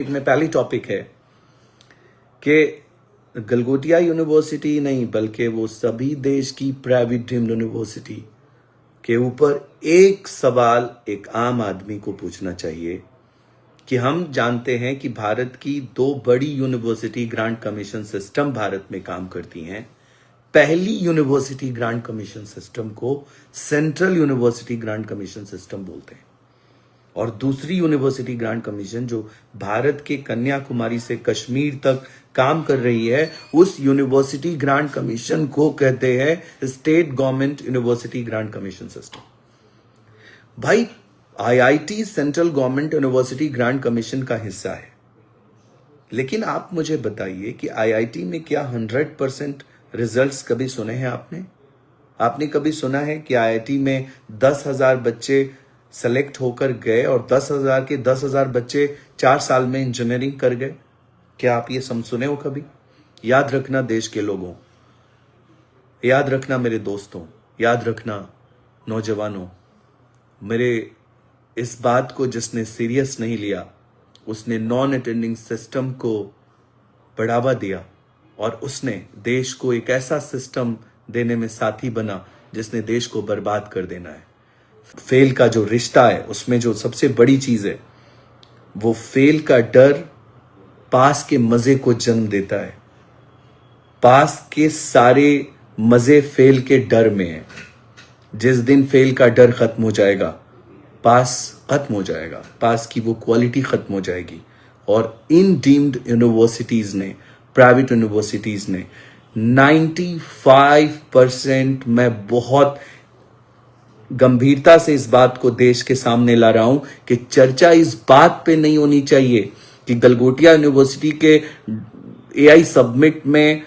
में पहली टॉपिक है कि गलगोटिया यूनिवर्सिटी नहीं बल्कि वो सभी देश की प्राइवेट ड्रीम यूनिवर्सिटी के ऊपर एक सवाल एक आम आदमी को पूछना चाहिए कि हम जानते हैं कि भारत की दो बड़ी university grant commission system Bharat में काम करती हैं। पहली यूनिवर्सिटी ग्रांट कमीशन सिस्टम को central university grant commission system बोलते हैं और दूसरी यूनिवर्सिटी ग्रांट कमीशन जो भारत के कन्याकुमारी से कश्मीर तक काम कर रही है उस यूनिवर्सिटी ग्रांट कमीशन को कहते हैं state government university grant commission system. भाई IIT central government university grant commission का हिस्सा है, लेकिन आप मुझे बताइए कि आईआईटी में क्या 100% रिजल्ट्स कभी सुने हैं आपने कभी सुना है कि आईआईटी में 10,000 बच्चे सेलेक्ट होकर गए और 10,000 के 10,000 बच्चे 4 साल में इंजीनियरिंग कर गए? क्या आप ये सुने हो कभी? याद रखना देश के लोगों, याद रखना मेरे दोस्तों, याद रखना नौजवानों, मेरे इस बात को जिसने सीरियस नहीं लिया उसने नॉन अटेंडिंग सिस्टम को बढ़ावा दिया और उसने देश को एक ऐसा सिस्टम देने में साथी बना जिसने देश को बर्बाद कर देना है। फेल का जो रिश्ता है उसमें जो सबसे बड़ी चीज है वो फेल का डर पास के मजे को जन्म देता है। पास के सारे मजे फेल के डर में है। जिस दिन फेल का डर खत्म हो जाएगा पास खत्म हो जाएगा, पास की वो क्वालिटी खत्म हो जाएगी। और इन डीम्ड यूनिवर्सिटीज ने, प्राइवेट यूनिवर्सिटीज ने 95% मैं बहुत गंभीरता से इस बात को देश के सामने ला रहा हूं कि चर्चा इस बात पे नहीं होनी चाहिए कि गलगोटिया यूनिवर्सिटी के एआई सबमिट में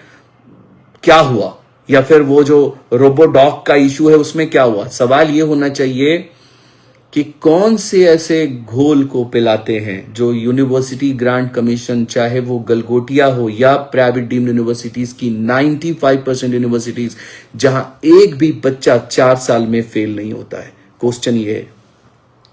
क्या हुआ या फिर वो जो रोबोडॉक का इशू है उसमें क्या हुआ। सवाल ये होना चाहिए कि कौन से ऐसे घोल को पिलाते हैं जो यूनिवर्सिटी ग्रांट कमीशन, चाहे वो गलगोटिया हो या प्राइवेट डीम्ड यूनिवर्सिटीज की 95% यूनिवर्सिटीज, जहां एक भी बच्चा 4 साल में फेल नहीं होता है। क्वेश्चन ये है,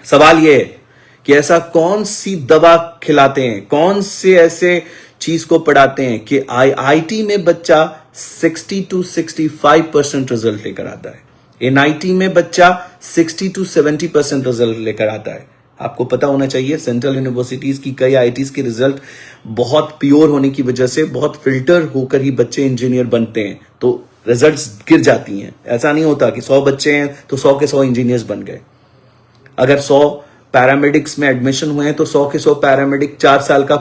सवाल ये है कि ऐसा कौन सी दवा खिलाते हैं, कौन से ऐसे चीज को पढ़ाते हैं कि आईआईटी में बच्चा 60 to 65% रिजल्ट लेकर आता है, एनआईटी में बच्चा 60 to 70% रिजल्ट लेकर आता है। आपको पता होना चाहिए सेंट्रल यूनिवर्सिटीज की कई आईआईटीज के रिजल्ट बहुत प्योर होने की वजह से बहुत फिल्टर होकर ही बच्चे इंजीनियर बनते हैं, तो रिजल्ट्स गिर जाती हैं। ऐसा नहीं होता कि 100 बच्चे हैं तो 100 के 100 इंजीनियर्स बन गए। अगर 100 पैरामेडिक्स में एडमिशन हुए हैं तो 100 के 100 पैरामेडिक 4 साल का